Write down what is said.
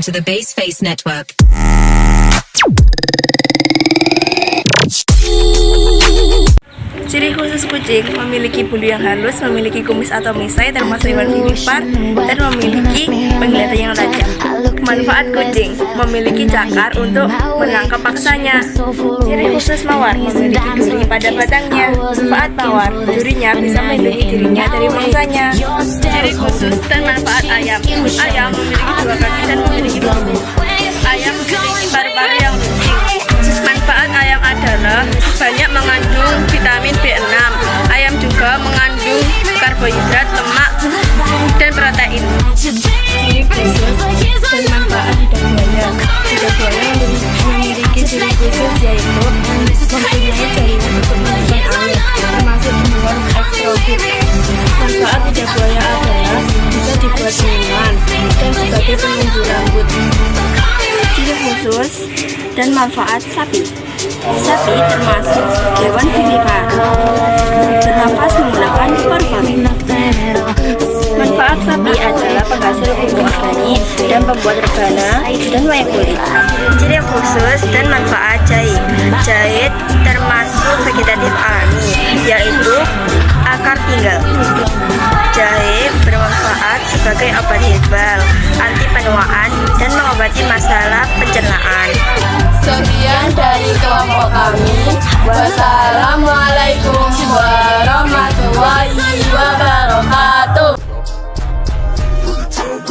Welcome to the Baseface Network. Ciri khusus kucing memiliki bulu yang halus, memiliki kumis atau misai termasuk hewan vivipar, dan memiliki penglihatan yang tajam. Manfaat kucing memiliki cakar untuk menangkap paksanya. Ciri khusus mawar memiliki duri pada batangnya. Manfaat mawar, durinya bisa melindungi dirinya dari mangsanya. Ciri khusus dan manfaat ayam. Ayam memiliki dua kaki dan memiliki dua bulu. Ayam memiliki paru-paru yang luncing. Manfaat ayam adalah banyak mengandung vitamin B6. Ayam juga mengandung karbohidrat, lemak, dan protein. Ciri khusus dan manfaat lidah buaya. Lidah buaya memiliki ciri khusus yaitu mempunyai jaringan untuk menyimpan air, termasuk membuat ekstrovert. Manfaat lidah buaya adalah bisa dibuat minuman dan sebagai penumbuh rambut. Ciri khusus dan manfaat sapi. Sapi termasuk hewan vivipar, bernafas menggunakan paru-paru. Manfaat sapi adalah penghasil pupuk organik dan pembuat rebana dan wayang kulit. Ciri khusus dan manfaat jahit. Jahit termasuk vegetatif alami, yaitu akar pinggal. Jahe bermanfaat sebagai obat herbal, anti penuaan, dan mengobati masalah pencernaan. Sekian dari kelompok kami. Wassalamualaikum warahmatullahi wabarakatuh.